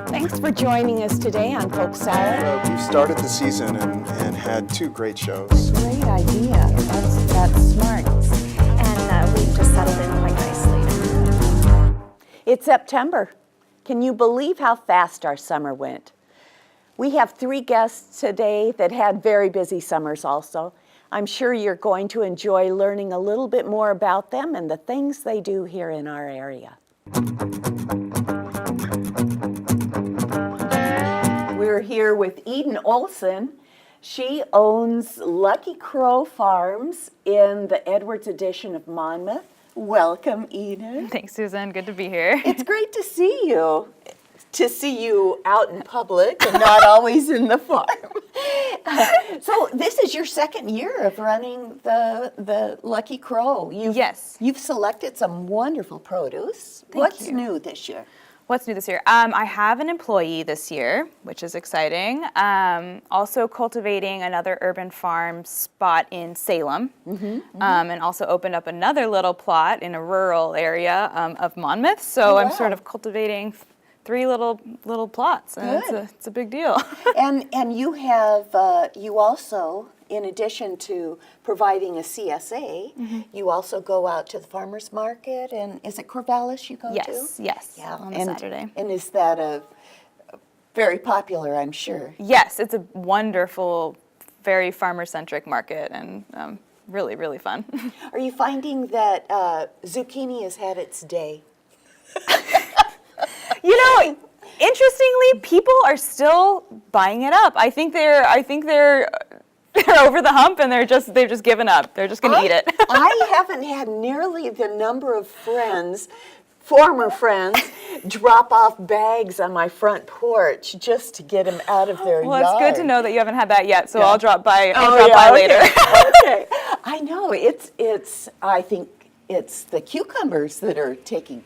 Thanks for joining us today on Polk Salad. We've started the season and had 2 great shows. Great idea. That's smart. And we've just settled in quite nicely. It's September. Can you believe how fast our summer went? We have 3 guests today that had very busy summers also. I'm sure you're going to enjoy learning a little bit more about them and the things they do here in our area. We're here with Eden Olsen. She owns Lucky Crow Farms in the Edwards edition of Monmouth. Welcome, Eden. Thanks, Susan. Good to be here. It's great to see you. To see you out in public and not always in the farm. So this is your 2nd year of running the Lucky Crow. Yes. You've selected some wonderful produce. What's new this year? What's new this year? I have an employee this year, which is exciting. Also cultivating another urban farm spot in Salem, and also opened up another little plot in a rural area of Monmouth. So I'm sort of cultivating 3 little plots, and it's a big deal. And you have you also, in addition to providing a CSA, you also go out to the farmers market, and is it Corvallis you go to? Yes, Yeah, on Saturday. And is that a very popular, I'm sure? Yes, it's a wonderful, very farmer-centric market, and really, really fun. Are you finding that zucchini has had its day? You know, interestingly, people are still buying it up. I think they're over the hump, and they've just given up. They're just going to eat it. I haven't had nearly the number of former friends, drop off bags on my front porch just to get them out of their yard. Well, it's good to know that you haven't had that yet, so I'll drop by. Later. later. Okay. I know I think it's the cucumbers that are taking.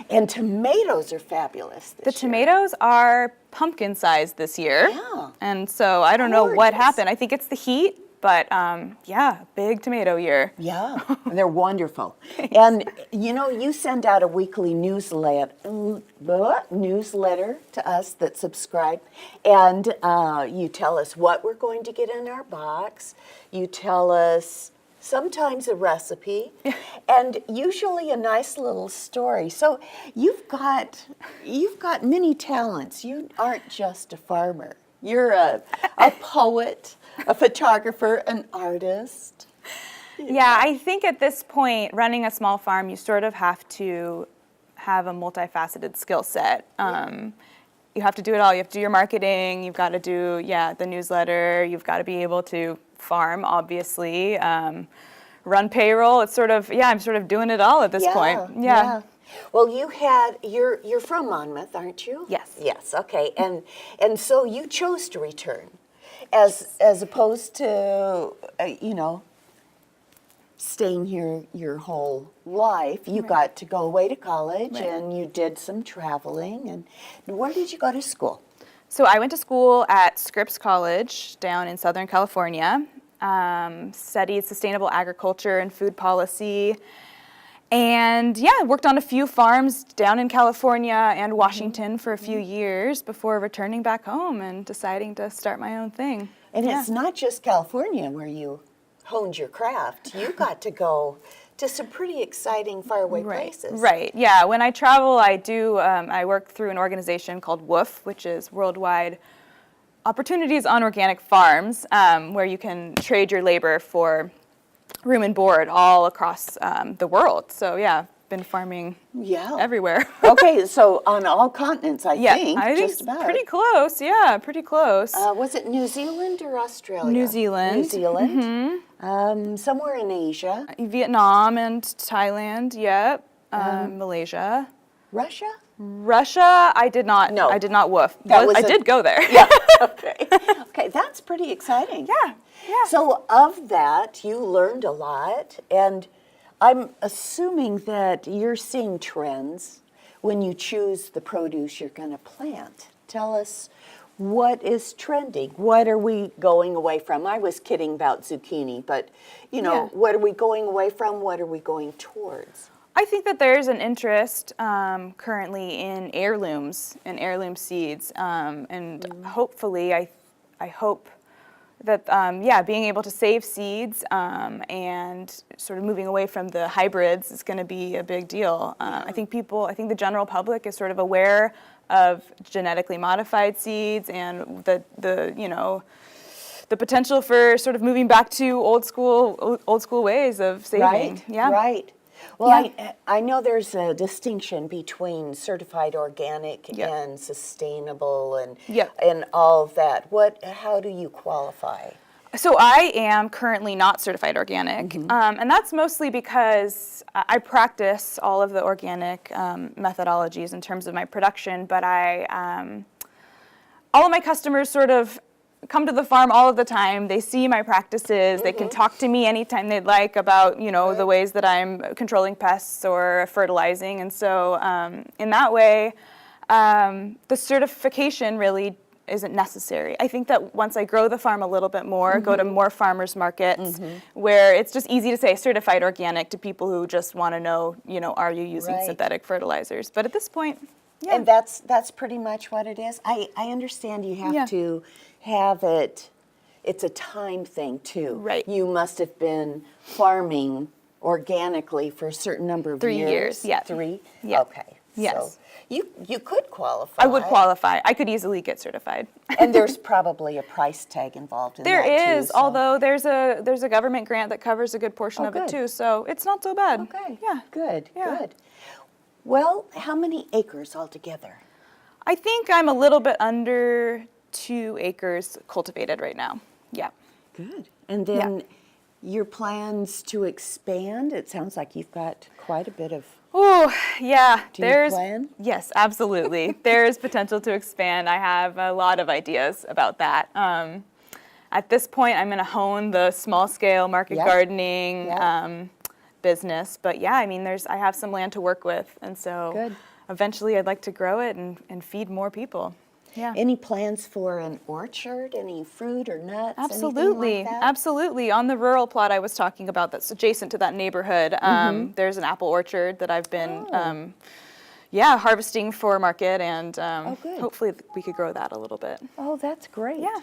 And tomatoes are fabulous this The tomatoes are pumpkin sized this year. Yeah. And so I don't know what happened. I think it's the heat, but big tomato year. Yeah, they're wonderful. And you send out a weekly newsletter to us that subscribe, and you tell us what we're going to get in our box. You tell us sometimes a recipe, and usually a nice little story. So you've got many talents. You aren't just a farmer. You're a poet, a photographer, an artist. Yeah, I think at this point, running a small farm, you sort of have to have a multifaceted skill set. You have to do it all. You have to do your marketing. You've got to do, the newsletter. You've got to be able to farm, obviously. Run payroll. It's sort of, I'm sort of doing it all at this point. Yeah. Well, you're from Monmouth, aren't you? Yes. Yes. Okay. And so you chose to return, as opposed to staying here your whole life. You got to go away to college, and you did some traveling. And where did you go to school? So I went to school at Scripps College down in Southern California. Studied sustainable agriculture and food policy, and worked on a few farms down in California and Washington for a few years before returning back home and deciding to start my own thing. And it's not just California where you honed your craft. You got to go to some pretty exciting faraway places. Right, yeah. When I travel, I work through an organization called WOOF, which is Worldwide Opportunities on Organic Farms, where you can trade your labor for room and board all across the world. So been farming everywhere. Okay, so on all continents, I think just about. Pretty close. Yeah, pretty close. Was it New Zealand or Australia? New Zealand. New Zealand. Somewhere in Asia. Vietnam and Thailand. Yep. Malaysia. Russia, I did not. No. I did not woof. I did go there. Yeah. Okay. Okay, that's pretty exciting. Yeah. So of that, you learned a lot, and I'm assuming that you're seeing trends when you choose the produce you're going to plant. Tell us, what is trending? What are we going away from? I was kidding about zucchini, but what are we going away from? What are we going towards? I think that there's an interest currently in heirlooms and heirloom seeds, and hopefully, I hope that being able to save seeds and sort of moving away from the hybrids is going to be a big deal. I think the general public is sort of aware of genetically modified seeds and the potential for sort of moving back to old school ways of saving. Right, Yeah. right. Well, Yeah. I know there's a distinction between certified organic Yep. and sustainable and Yep. and all of that. How do you qualify? So I am currently not certified organic, and that's mostly because I practice all of the organic methodologies in terms of my production, but all of my customers sort of come to the farm all of the time. They see my practices. They can talk to me anytime they'd like about, the ways that I'm controlling pests or fertilizing. And so in that way, the certification really isn't necessary. I think that once I grow the farm a little bit more, go to more farmers markets, where it's just easy to say certified organic to people who just want to know, are you using Right. synthetic fertilizers? But at this point, yeah. And that's pretty much what it is. I understand you have Yeah. to have it. It's a time thing too. Right. You must have been farming organically for a certain number of 3 years, yeah. 3? Yeah. Okay. Yes. So you could qualify. I would qualify. I could easily get certified. And there's probably a price tag involved in There that is, too, so- although there's a government grant that covers a good portion Oh, of it good. too, so it's not so bad. Okay. Yeah. Good. Yeah. Good. Well, how many acres altogether? I think I'm a little bit under 2 acres cultivated right now. Yeah. Good. And then your plans to expand? It sounds like you've got quite a bit of. Oh, yeah. Do you There's plan? Yes, absolutely. There is potential to expand. I have a lot of ideas about that. At this point, I'm going to hone the small scale market Yep. gardening Yep. business. But yeah, I mean, I have some land to work with, and so Good. eventually I'd like to grow it and feed more people. Yeah. Any plans for an orchard? Any fruit or nuts? Absolutely, anything like that? absolutely. On the rural plot I was talking about that's adjacent to that neighborhood, there's an apple orchard that I've been, harvesting for market, and good. hopefully we could grow that a little bit. Oh, that's great. Yeah.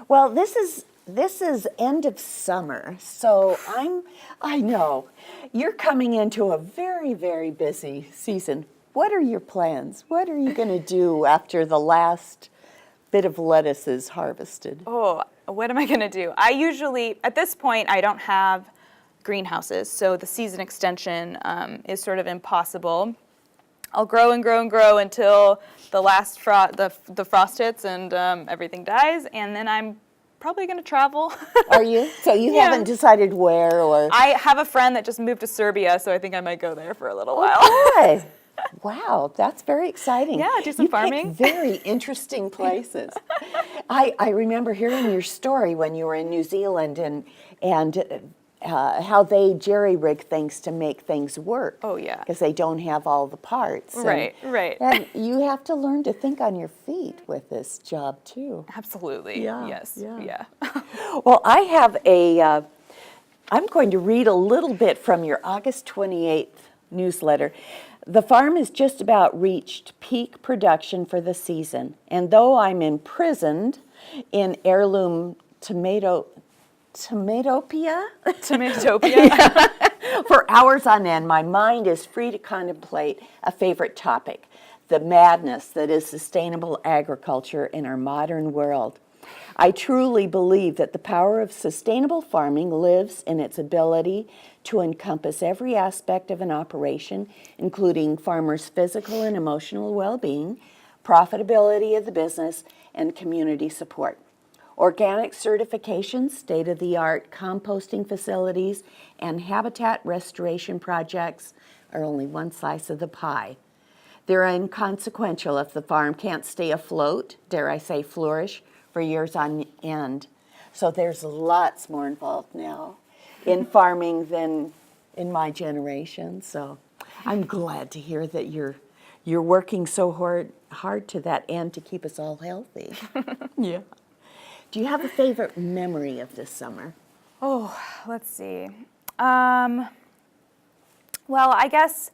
Well, this is end of summer, so I know you're coming into a very, very busy season. What are your plans? What are you going to do after the last bit of lettuce is harvested? Oh, what am I going to do? I usually, at this point, I don't have greenhouses, so the season extension is sort of impossible. I'll grow and grow and grow until the last the frost hits and everything dies, and then I'm probably going to travel. Are you? So you Yeah. haven't decided where or? I have a friend that just moved to Serbia, so I think I might go there for a little while. Good. Wow, that's very exciting. Yeah, do some you farming. Pick very interesting places. I remember hearing your story when you were in New Zealand and how they jerry-rig things to make things work. Oh, yeah. Because they don't have all the parts. Right, right. And you have to learn to think on your feet with this job too. Absolutely. Yeah, Yes. yeah. Yeah. Well, I have I'm going to read a little bit from your August 28th newsletter. The farm has just about reached peak production for the season, and though I'm imprisoned in heirloom tomatopia Tomatopia. for hours on end, my mind is free to contemplate a favorite topic, the madness that is sustainable agriculture in our modern world. I truly believe that the power of sustainable farming lives in its ability to encompass every aspect of an operation, including farmers' physical and emotional well-being, profitability of the business, and community support. Organic certifications, state-of-the-art composting facilities, and habitat restoration projects are only one slice of the pie. They're inconsequential if the farm can't stay afloat, dare I say flourish, for years on end. So there's lots more involved now in farming than in my generation. So I'm glad to hear that you're working so hard to that end to keep us all healthy. Yeah. Do you have a favorite memory of this summer? Oh, let's see. Well, I guess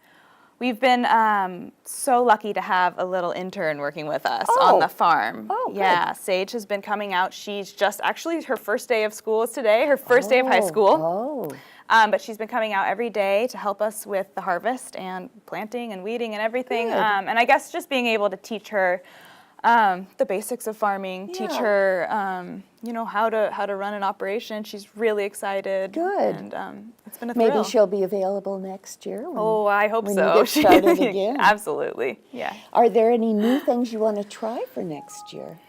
we've been so lucky to have a little intern working with us on the farm. Oh, good. Yeah, Sage has been coming out. She's just actually, her first day of school is today, her first day of high school. But she's been coming out every day to help us with the harvest and planting and weeding and everything. Good. And I guess just being able to teach her the basics of farming, teach her, how to run an operation. She's really excited. Good. And it's been a thrill. Maybe she'll be available next year. Oh, I hope when so. you get started again. Absolutely. Yeah. Are there any new things you want to try for next year?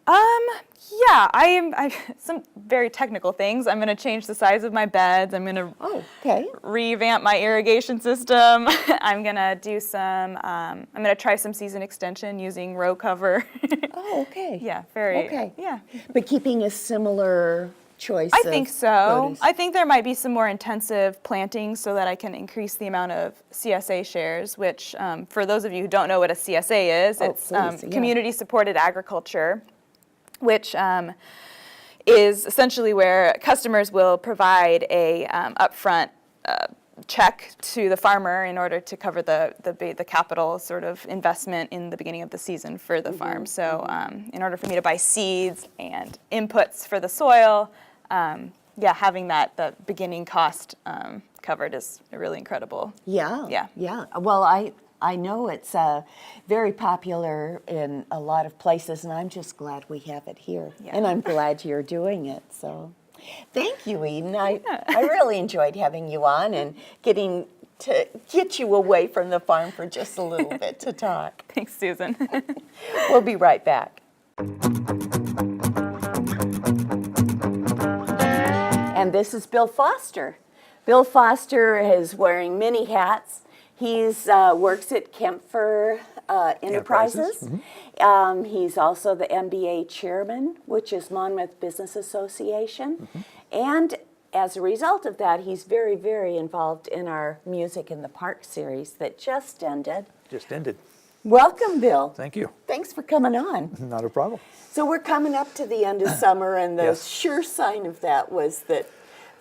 Yeah, I some very technical things. I'm going to change the size of my beds. I'm going to Okay. revamp my irrigation system. I'm going to do some, I'm going to try some season extension using row cover. Oh, okay. Yeah, very. Okay. Yeah. But keeping a similar choice I of think so. produce. I think there might be some more intensive planting so that I can increase the amount of CSA shares, which for those of you who don't know what a CSA is, it's please, yeah. community supported agriculture, which is essentially where customers will provide a upfront check to the farmer in order to cover the capital sort of investment in the beginning of the season for the farm. So in order for me to buy seeds and inputs for the soil, having the beginning cost covered is really incredible. Yeah. Yeah. Yeah. Well, I know it's very popular in a lot of places, and I'm just glad we have it here. Yeah. And I'm glad you're doing it. So thank you, Eden. I really enjoyed having you on and getting to get you away from the farm for just a little bit to talk. Thanks, Susan. We'll be right back. And this is Bill Foster. Bill Foster is wearing many hats. He's works at Kempfer Enterprises. He's also the MBA chairman, which is Monmouth Business Association. And as a result of that, he's very, very involved in our Music in the Park series that just ended. Just ended. Welcome, Bill. Thank you. Thanks for coming on. Not a problem. So we're coming up to the end of summer, and the Yes. sure sign of that was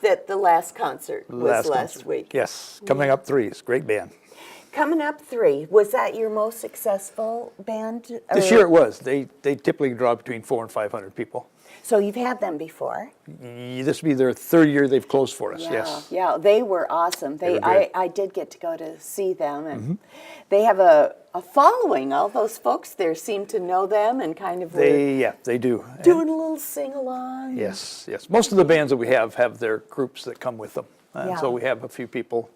that the last concert was last week. Yes, Coming Up Threes, great band. Coming Up 3, was that your most successful band? This year it was. They typically draw between 400 and 500 people. So you've had them before? This will be their third year they've closed for us, yes. Yeah, they were awesome. They were good. I did get to go to see them, and they have a following. All those folks there seem to know them and kind of were They do. doing a little sing-along. Yes. Most of the bands that we have their groups that come with them. Yeah. So we have a few people,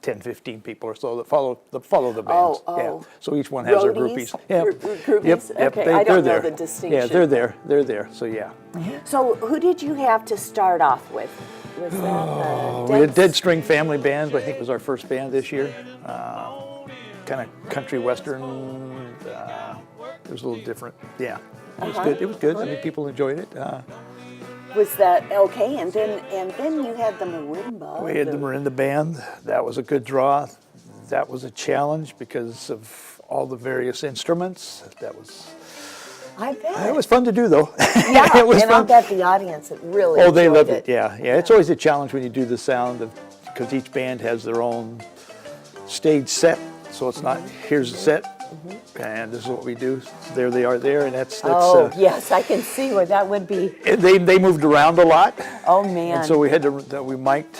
10, 15 people or so that follow the bands. Oh. Yeah. So each one has their Roadies? groupies. Yeah. Groupies? Yep. Okay, I don't know they're the there. distinction. Yeah, they're there. So yeah. So who did you have to start off with? Was that We had Dead String Family Band, I think was our first band this year. Kind of country western. It was a little different. Yeah, it was good. It was good. I mean, people enjoyed it. Was that okay? And then you had the marimba. We had the Marinda Band. That was a good draw. That was a challenge because of all the various instruments. I bet. It was fun to do though. Yeah, It was and I'll fun. bet the audience really Oh, they enjoyed loved it. Yeah. It's always a challenge when you do the sound because each band has their own stage set. So it's not here's the set, and this is what we do. There they are there, and that's. Yes, I can see where that would be. They moved around a lot. Oh man. And so we had we mic'd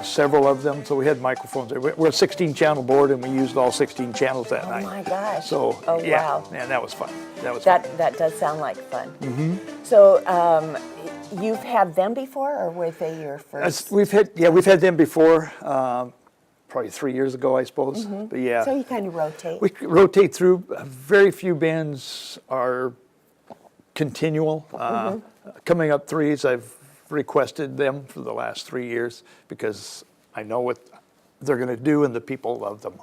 several of them. So we had microphones. We're a 16-channel board, and we used all 16 channels that night. Oh my gosh. So yeah, wow. and that was fun. Fun. That does sound like fun. So you've had them before, or were they your first? We've had them before. Probably 3 years ago, I suppose. But yeah. So you kind of rotate. We rotate through. Very few bands are continual. Coming Up Threes, I've requested them for the last 3 years because I know what they're going to do and the people love them.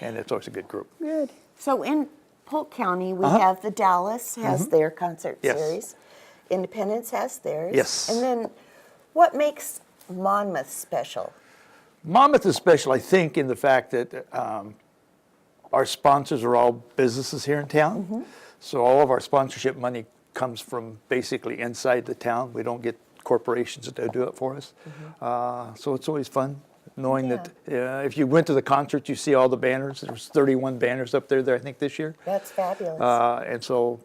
And it's always a good group. Good. So in Polk County, we have the Dallas has their concert Yes. series. Independence has theirs. Yes. And then what makes Monmouth special? Monmouth is special, I think, in the fact that our sponsors are all businesses here in town. So all of our sponsorship money comes from basically inside the town. We don't get corporations to do it for us. So it's always fun. knowing that if you went to the concert, you see all the banners. There's 31 banners up there, I think, this year. That's fabulous. And so,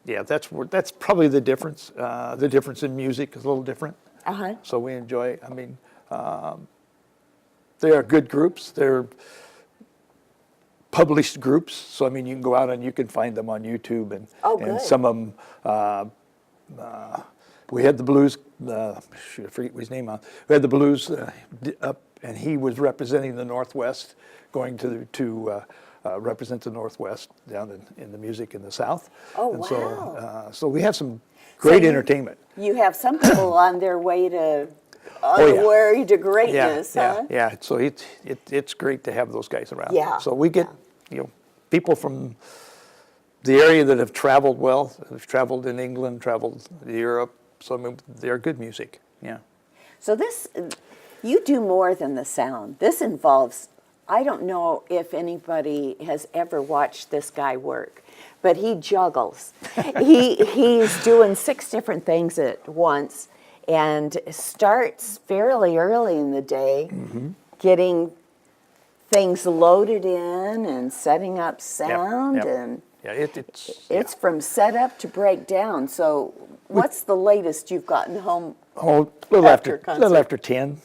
that's probably the difference. The difference in music is a little different. Uh-huh. So we enjoy, I mean, they are good groups. They're published groups. So, I mean, you can go out and you can find them on YouTube. And Good. some of them, we had the blues, shoot, I forget his name. We had the blues up, and he was representing the Northwest, going to represent the Northwest down in the music in the South. Oh, and wow. So we have some great you- entertainment. You have some people on their way to yeah. way to greatness, huh? Yeah. So it's great to have those guys around. Yeah, So we get people from the area that have traveled well. Have traveled in England, traveled to Europe. So I mean, they're good music. Yeah. So this, you do more than the sound. This involves, I don't know if anybody has ever watched this guy work, but he juggles. He's doing 6 different things at once and starts fairly early in the day, getting things loaded in and setting up sound. Yep. And Yeah, it's from setup to breakdown. So what's the latest you've gotten home? a little after concert? little after 10.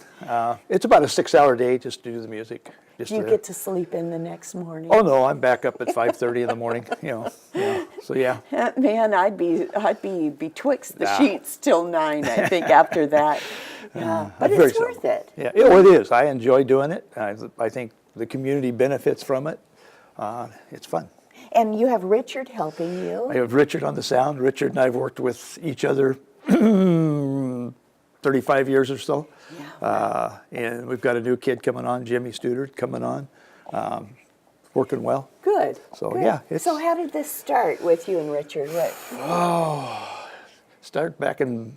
It's about a 6-hour day just to do the music. Just Do you to- get to sleep in the next morning? Oh no, I'm back up at 5:30 in the morning. So yeah. Man, I'd be betwixt the Nah. sheets till 9, I think, after that. Yeah, but Very it's worth seldom. it. Yeah, it is. I enjoy doing it. I think the community benefits from it. It's fun. And you have Richard helping you. I have Richard on the sound. Richard and I have worked with each other 35 years or so. Yeah. And we've got a new kid coming on, Jimmy Studert, coming on. Working well. Good. So, good. yeah, So how did this start with you and Richard? Started back in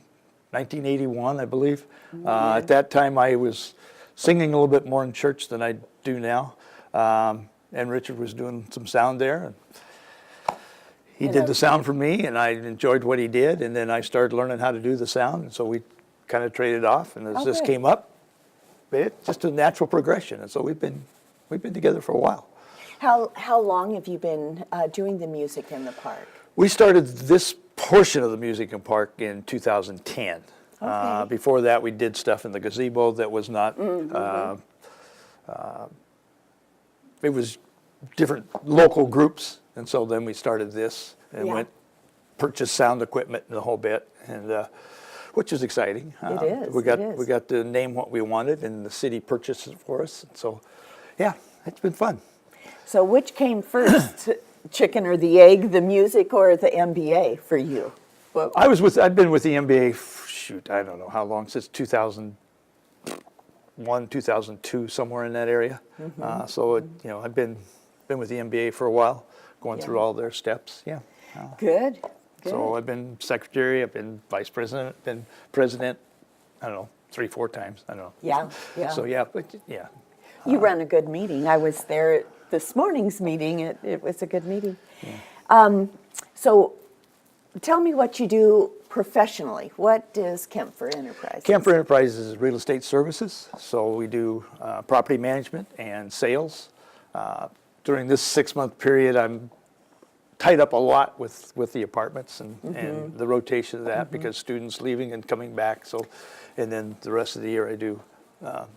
1981, I believe. At that time, I was singing a little bit more in church than I do now. And Richard was doing some sound there. And he did the sound for me, and I enjoyed what he did. And then I started learning how to do the sound. And so we kind of traded off. And as this good. came up, it's just a natural progression. And so we've been together for a while. How long have you been doing the music in the park? We started this portion of the music in park in 2010. Okay. Before that, we did stuff in the gazebo that was not. It was different local groups, and so then we started this and Yeah. purchased sound equipment and the whole bit, and which is exciting. It is, We got it is. we got to name what we wanted, and the city purchased it for us. So, yeah, it's been fun. So which came first, chicken or the egg, the music or the MBA for you? Well, I've been with the NBA, I don't know how long, since 2001, 2002, somewhere in that area. So, I've been with the NBA for a while, going through all their steps, yeah. good. So I've been secretary, I've been vice president, been president, I don't know, 3-4 times, I don't know. Yeah, yeah. So, but yeah. You run a good meeting. I was there at this morning's meeting. It was a good meeting. So tell me what you do professionally. What is Kemper Enterprises? Kemper Enterprises is real estate services, so we do property management and sales. During this 6-month period, I'm tied up a lot with the apartments and the rotation of that because students leaving and coming back. So, and then the rest of the year I do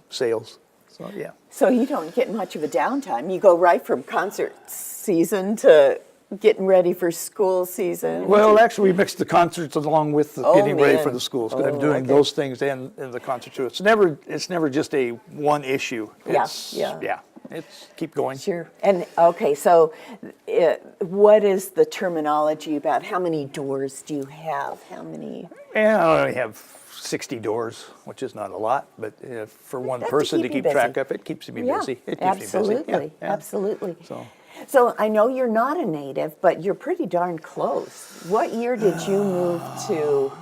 sales. So yeah. So you don't get much of a downtime. You go right from concert season to getting ready for school season. Well, actually, we mix the concerts along with getting ready man. for the schools. 'Cause I'm doing okay. those things and the concert too. It's never just a one issue. It's, yeah. It's keep going. Sure. And okay, so what is the terminology about how many doors do you have? How many? And I only have 60 doors, which is not a lot, but for one That's to person to keep you keep track busy. of it keeps me Yeah, busy. It keeps absolutely, me busy. Yeah. absolutely. So I know you're not a native, but you're pretty darn close. What year did you move to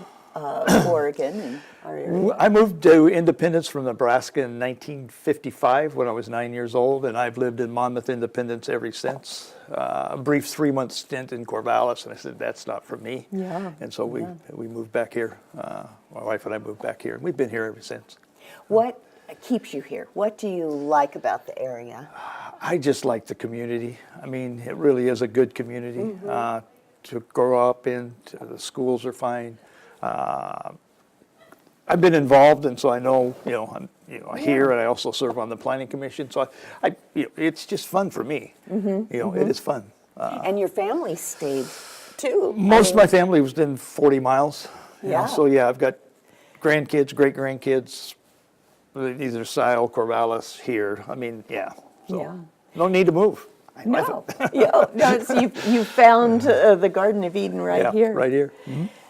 Oregon and our area? I moved to Independence from Nebraska in 1955 when I was 9 years old, and I've lived in Monmouth, Independence ever since. A brief 3-month stint in Corvallis, and I said, that's not for me. Yeah, And so we moved back here. My wife and I moved back here, and we've been here ever since. What keeps you here? What do you like about the area? I just like the community. I mean, it really is a good community to grow up in. The schools are fine. I've been involved, and so I know, I'm here, and I also serve on the planning commission. So it's just fun for me. It is fun. And your family stayed too. Most of my family was within 40 miles. Yeah. So yeah, I've got grandkids, great grandkids, either Sile, Corvallis here. I mean, yeah. So Yeah. no need to move. No, no, so you found the Garden of Eden right here. Right here.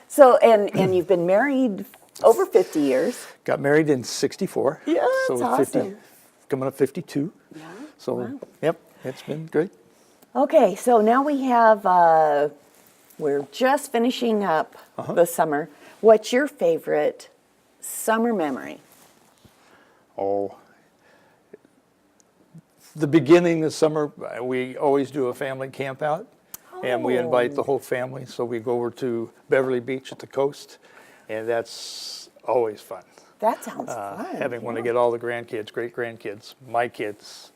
So, and you've been married over 50 years. Got married in '64. Yeah, so that's 50, awesome. coming up 52. Yeah. So, Wow. yep, it's been great. Okay, so now we have, we're just finishing up the summer. What's your favorite summer memory? Oh, the beginning of summer, we always do a family camp out, and we invite the whole family. So we go over to Beverly Beach at the coast, and that's always fun. That sounds fun. Having one to get all the grandkids, great grandkids, my kids.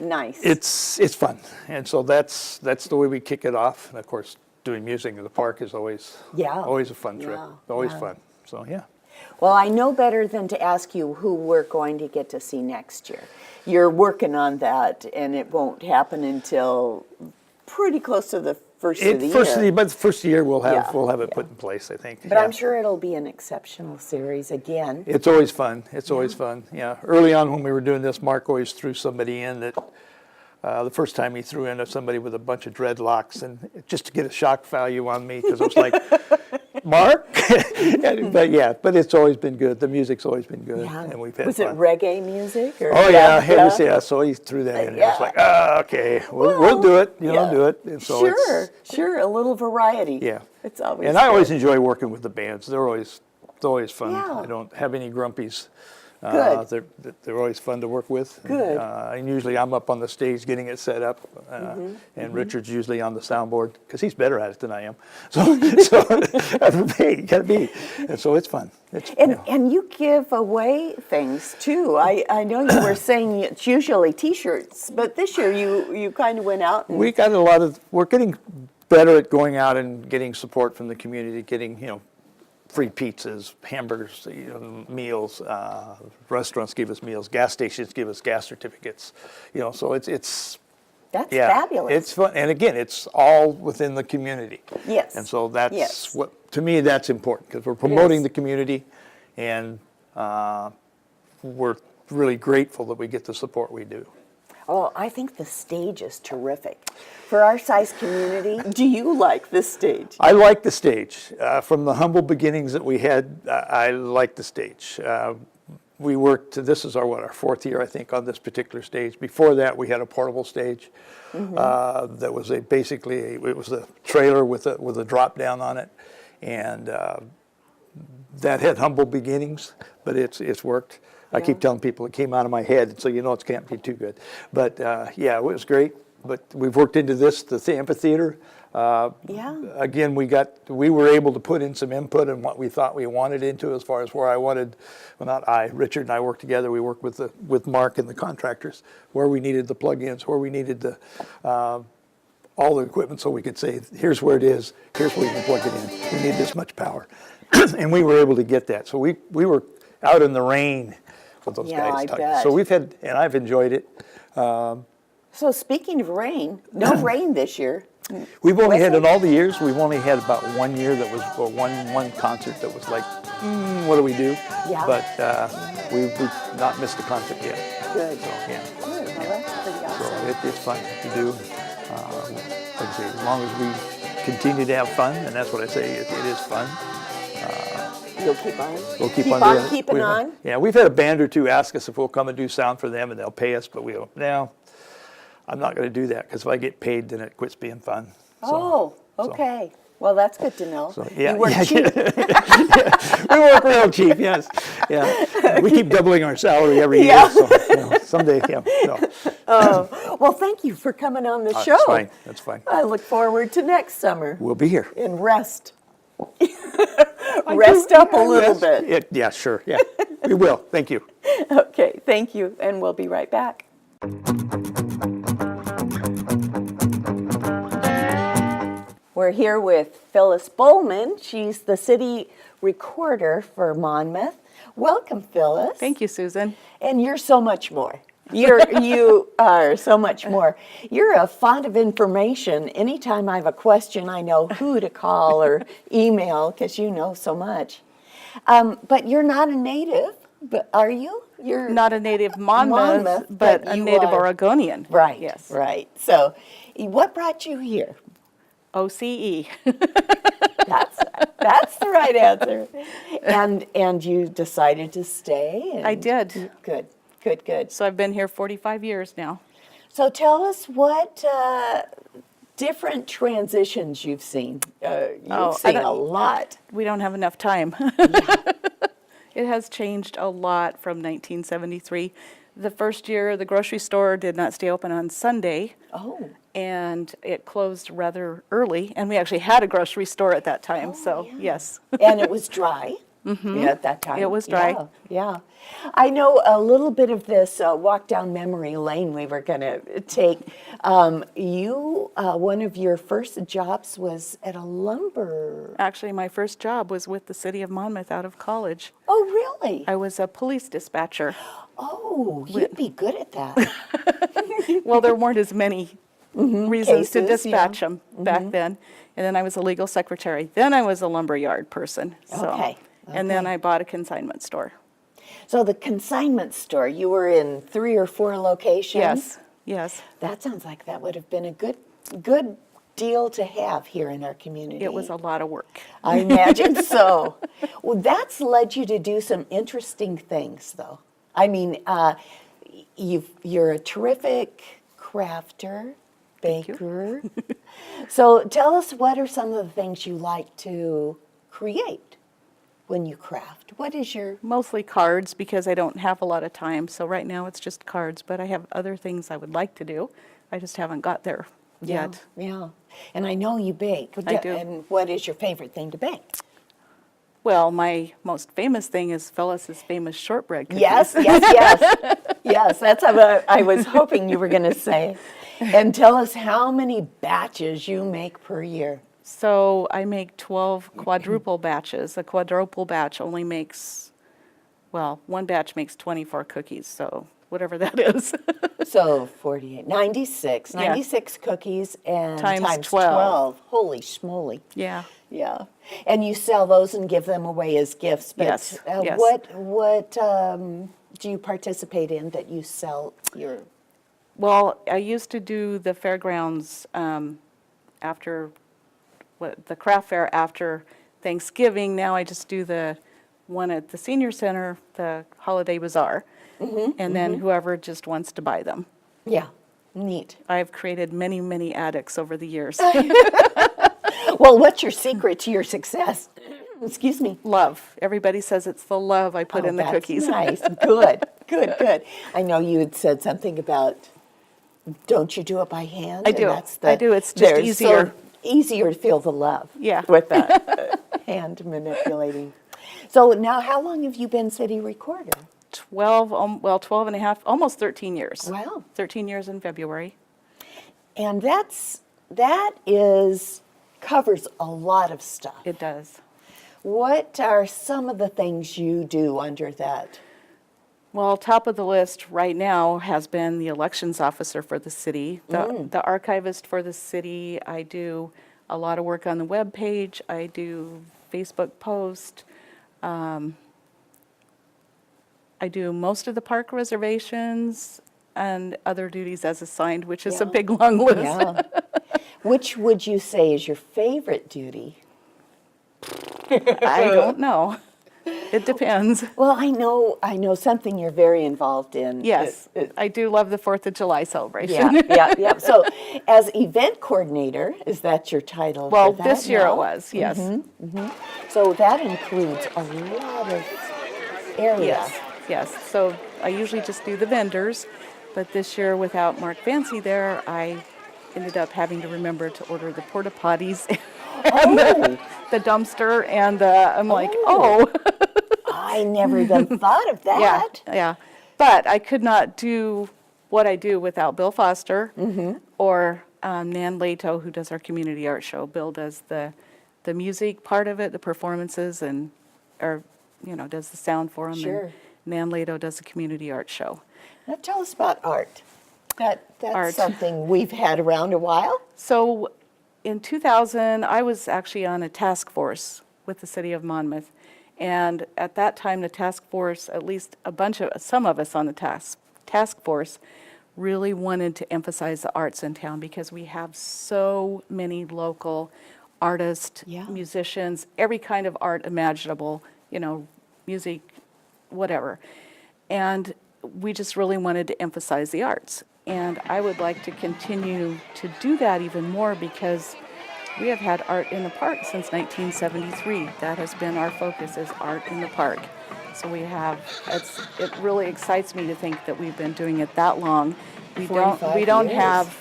Nice. It's fun, and so that's the way we kick it off. And of course, doing music in the park is always a fun trip, always fun. So yeah. Well, I know better than to ask you who we're going to get to see next year. You're working on that, and it won't happen until pretty close to the first of the year. But the first year we'll have it Yeah. put in place, I think. But I'm sure it'll be an exceptional series again. It's always fun. It's always fun. Yeah. Early on when we were doing this, Mark always threw somebody in that. The first time he threw in somebody with a bunch of dreadlocks, and just to get a shock value on me, because I was like, Mark? but it's always been good. The music's always been good, and we've had Was fun. it reggae music? Or Oh yeah, it was, so he threw that in. It was like, okay, we'll do it. Do it. And so Sure, a little variety. Yeah. It's always And I always good. enjoy working with the bands. It's always fun. Yeah. I don't have any grumpies. Good. They're always fun to work with. Good. And usually I'm up on the stage getting it set up, and Richard's usually on the soundboard because he's better at it than I am. So hey, you gotta be. And so it's fun. And you give away things too. I know you were saying it's usually T-shirts, but this year you kind of went out. And, We're getting better at going out and getting support from the community, getting free pizzas, hamburgers, meals. Restaurants give us meals. Gas stations give us gas certificates. So it's that's fabulous. It's fun, and again, it's all within the community. Yes. And so that's Yes. what to me that's important because we're promoting the community, and we're really grateful that we get the support we do. Oh, I think the stage is terrific. For our size community, do you like this stage? I like the stage. From the humble beginnings that we had, I like the stage. We worked, this is our fourth year, I think, on this particular stage. Before that, we had a portable stage that was it was a trailer with a drop down on it. And that had humble beginnings, but it's worked. I keep telling people it came out of my head, so it can't be too good. But it was great. But we've worked into the amphitheater. Again, we were able to put in some input on what we thought we wanted into as far as where I wanted. Well, not I. Richard and I worked together. We worked with Mark and the contractors where we needed the plug-ins, where we needed all the equipment, so we could say, here's where it is. Here's where you can plug it in. We need this much power, and we were able to get that. So we were out in the rain with those guys. I bet. So and I've enjoyed it. So speaking of rain, no rain this year. We've only had, Was in all the years, we've only had about 1 year that was, one concert that was like, what do we do? Yeah. But we've not missed a concert yet. Good. So, yeah. Good. Well, that's pretty So awesome. it's fun to do. Like I say, as long as we continue to have fun, and that's what I say, it is fun. You'll keep on. We'll keep on doing it. Keeping on. Yeah, we've had a band or two ask us if we'll come and do sound for them, and they'll pay us, but we go, no, I'm not going to do that, because if I get paid, then it quits being fun. Oh, okay. Well, that's good to know. So, yeah, You work yeah, cheap. We work real cheap, yes. Yeah. We keep doubling our salary every year, so someday, Well, thank you for coming on the show. That's fine, that's fine. I look forward to next summer We'll be here. in rest. Rest up a little bit. Yeah, sure, yeah. We will, thank you. Okay, thank you, and we'll be right back. We're here with Phyllis Bolman. She's the city recorder for Monmouth. Welcome, Phyllis. Thank you, Susan. And you're so much more. You are so much more. You're a font of information. Anytime I have a question, I know who to call or email because you know so much. But you're not a native, but are you? You're Not a native Monmouth, but a you native are. Oregonian. Right. Yes. Right. So, what brought you here? OCE. That's the right answer. And you decided to stay. And I did. Good. Good. Good. So I've been here 45 years now. So tell us what different transitions you've seen. You've seen a lot. We don't have enough time. It has changed a lot from 1973. The first year, the grocery store did not stay open on Sunday. Oh. And it closed rather early. And we actually had a grocery store at that time. so, yes. And it was dry. Yeah, at that time. It was dry. Yeah, yeah. I know a little bit of this walk down memory lane we were going to take. One of your first jobs was at a lumber. Actually, my first job was with the city of Monmouth out of college. Oh, really? I was a police dispatcher. Oh, you'd be good at that. Well, there weren't as many reasons to Cases, dispatch them back then. And then I was a legal secretary. Then I was a lumberyard person. So. Okay, And then okay. I bought a consignment store. So the consignment store, you were in 3 or 4 locations? Yes, yes. That sounds like that would have been a good deal to have here in our community. It was a lot of work. I imagine so. Well, that's led you to do some interesting things, though. I mean, you're a terrific crafter, baker. So tell us, what are some of the things you like to create when you craft? What is your... Mostly cards because I don't have a lot of time. So right now it's just cards, but I have other things I would like to do. I just haven't got there yet. Yeah. And I know you bake. I do. And what is your favorite thing to bake? Well, my most famous thing is Phyllis's famous shortbread cookies. Yes. Yes, that's what I was hoping you were going to say. And tell us how many batches you make per year. So I make 12 quadruple batches. A quadruple batch only makes, well, one batch makes 24 cookies, so whatever that is. So 48, 96, Yeah. 96 cookies and Times 12. Holy schmoly. Yeah. Yeah. And you sell those and give them away as gifts. But Yes, yes. What do you participate in that you sell your... Well, I used to do the fairgrounds after the craft fair after Thanksgiving. Now I just do the one at the senior center, the holiday bazaar, and then whoever just wants to buy them. Yeah, neat. I've created many, many addicts over the years. Well, what's your secret to your success? Excuse me. Love. Everybody says it's the love I put in the That's cookies. Nice. Good. I know you had said something about, don't you do it by hand? I And do. that's I do. It's just they're easier. So easier to feel the love. Yeah. With that hand manipulating. So now, how long have you been city recorder? 12 and a half, almost 13 years. Wow. 13 years in February. And that covers a lot of stuff. It does. What are some of the things you do under that? Well, top of the list right now has been the elections officer for the city, the archivist for the city. I do a lot of work on the web page. I do Facebook post. I do most of the park reservations and other duties as assigned, which is a Yeah. big, long list. Yeah. Which would you say is your favorite duty? I don't know. It depends. Well, I know something you're very involved in. Yes, I do love the 4th of July celebration. Yeah. So, as event coordinator, is that your title? Well, for that this year now? it was, yes. So that includes a lot of area. Yes. So I usually just do the vendors, but this year without Mark Fancy there, I ended up having to remember to order the porta potties Oh, the dumpster, and I'm like, oh. I never even thought of that. Yeah. But I could not do what I do without Bill Foster or Nan Lato, who does our community art show. Bill does the music part of it, the performances, and does the sound for them. Sure. And Nan Lato does the community art show. Now tell us about art. That's Art. something we've had around a while. So in 2000, I was actually on a task force with the city of Monmouth. And at that time, the task force, at least some of us on the task force, really wanted to emphasize the arts in town because we have so many local artists, Yeah. musicians, every kind of art imaginable, music, whatever. And we just really wanted to emphasize the arts. And I would like to continue to do that even more because we have had art in the park since 1973. That has been our focus, is art in the park. So it really excites me to think that we've been doing it that long. We 45 don't years. have,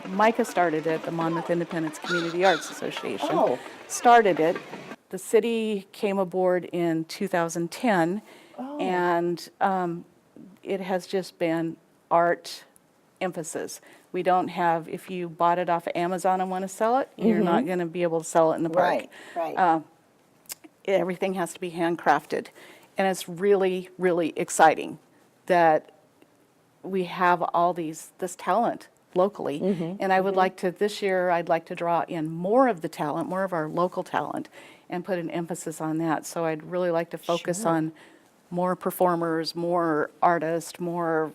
Micah started it, the Monmouth Independence Community Arts Association. Oh. Started it. The city came aboard in 2010, and it has just been art emphasis. We don't have, if you bought it off of Amazon and want to sell it, you're not going to be able to sell it in the park. Right. Everything has to be handcrafted. And it's really, really exciting that we have all this talent locally. And I would like to, this year, I'd like to draw in more of the talent, more of our local talent, and put an emphasis on that. So I'd really like to focus on more performers, more artists, more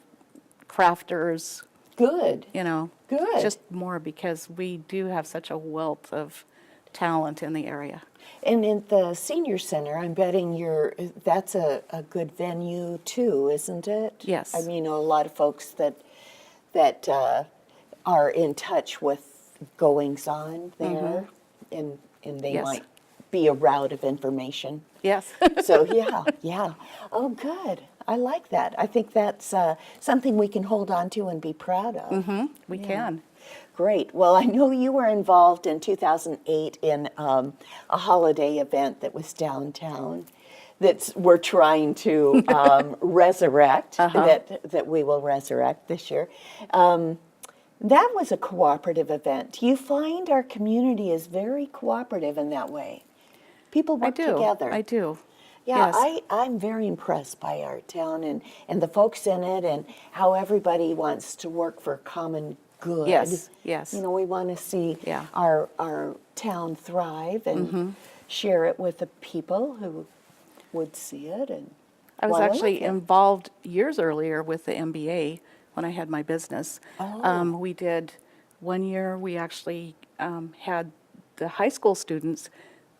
crafters, Good. Good. just more, because we do have such a wealth of talent in the area. And in the senior center, I'm betting that's a good venue too, isn't it? Yes. I mean, a lot of folks that are in touch with goings on there, and they Yes. might be a route of information. Yes. So yeah. Oh, good. I like that. I think that's something we can hold on to and be proud of. We can. Great. Well, I know you were involved in 2008 in a holiday event that was downtown that we're trying to resurrect, that we will resurrect this year. That was a cooperative event. Do you find our community is very cooperative in that way? People work together. I do. Yeah, Yes. I'm very impressed by our town and the folks in it and how everybody wants to work for common good. Yes. You know, we want to see Yeah. our town thrive and share it with the people who would see it. And I was wanna live actually there. involved years earlier with the MBA when I had my business. We did, one year we actually had the high school students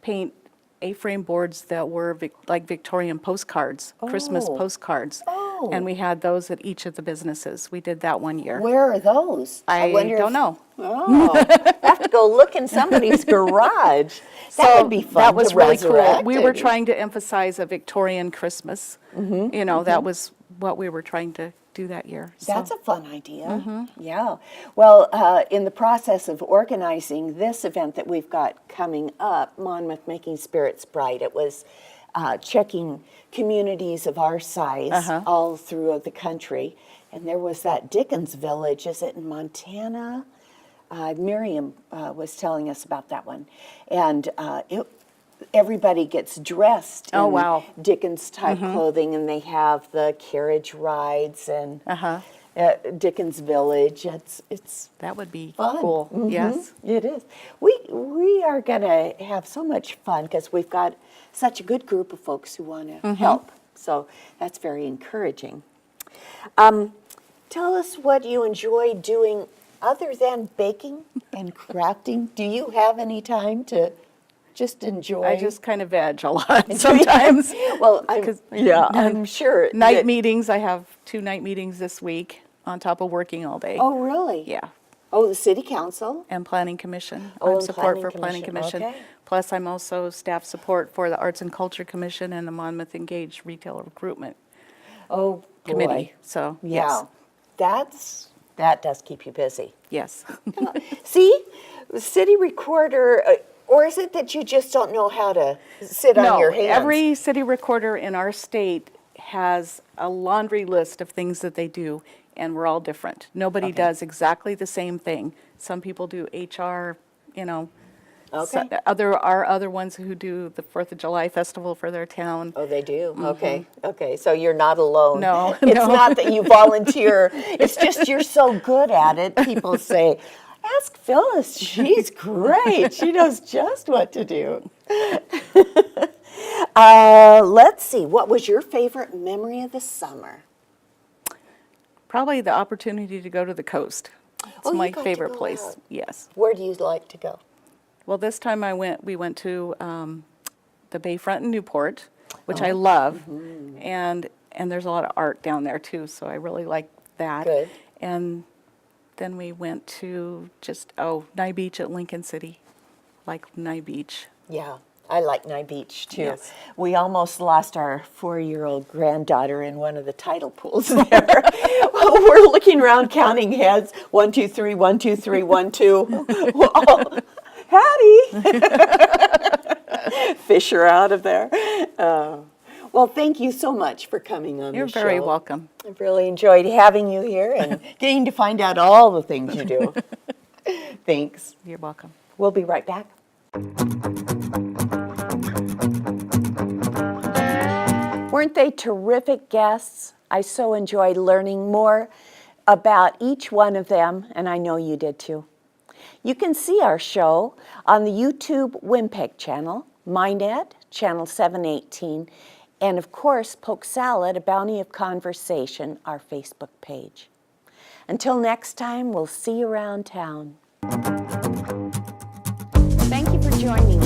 paint A-frame boards that were like Victorian postcards, Christmas postcards. Oh. And we had those at each of the businesses. We did that one year. Where are those? I wonder don't if- know. Oh, I have to go look in somebody's garage. That would be fun. That was to really cool. resurrect We were it. trying to emphasize a Victorian Christmas. That was what we were trying to do that year. So. That's a fun idea. Yeah. Well, in the process of organizing this event that we've got coming up, Monmouth Making Spirits Bright, it was checking communities of our size all through the country. And there was that Dickens Village, is it in Montana? Miriam was telling us about that one. And everybody gets dressed Oh, in wow. Dickens type clothing, and they have the carriage rides and Dickens Village. It's That would be fun. cool. Yes. It is. We are going to have so much fun because we've got such a good group of folks who want to help. So that's very encouraging. Tell us what you enjoy doing other than baking and crafting. Do you have any time to just enjoy? I just kind of veg a lot sometimes. Well, Because- I'm sure. Night that- meetings, I have 2 night meetings this week on top of working all day. Oh, really? Yeah. Oh, the city council? And planning commission. Oh, I'm and support planning for planning commission, commission. okay. Plus, I'm also staff support for the Arts and Culture Commission and the Monmouth Engaged Retail Recruitment Oh, boy. Committee. So, Yeah. yes. That does keep you busy. Yes. See, city recorder, or is it that you just don't know how to sit on your hands? Every city recorder in our state has a laundry list of things that they do, and we're all different. Nobody does exactly the same thing. Some people do HR, you know. Okay. Are other ones who do the 4th of July festival for their town. Oh, they do? Okay, okay, so you're not alone. No, It's no. not that you volunteer, it's just you're so good at it. People say, ask Phyllis, she's great. She knows just what to do. Let's see, what was your favorite memory of the summer? Probably the opportunity to go to the coast. It's Oh, you my got to favorite go place. out. Yes. Where do you like to go? Well, this time we went to the Bayfront in Newport, which Oh. I love, Mm-hmm. and there's a lot of art down there too, so I really like that. Good. And then we went to Nye Beach at Lincoln City, like Nye Beach. Yeah, I like Nye Beach too. Yes. We almost lost our 4-year-old granddaughter in one of the tidal pools there. We're looking around counting heads. 1, 2, 3, 1, 2, 3, 1, 2. Well, Hattie! Fish her out of there. Well, thank you so much for coming on You're the show. very welcome. I've really enjoyed having you here and getting to find out all the things you do. Thanks. You're welcome. We'll be right back. Weren't they terrific guests? I so enjoyed learning more about each one of them, and I know you did too. You can see our show on the YouTube Wimpeg channel, MyNet, channel 718, and of course, Polk Salad, A Bounty of Conversation, our Facebook page. Until next time, we'll see you around town. Thank you for joining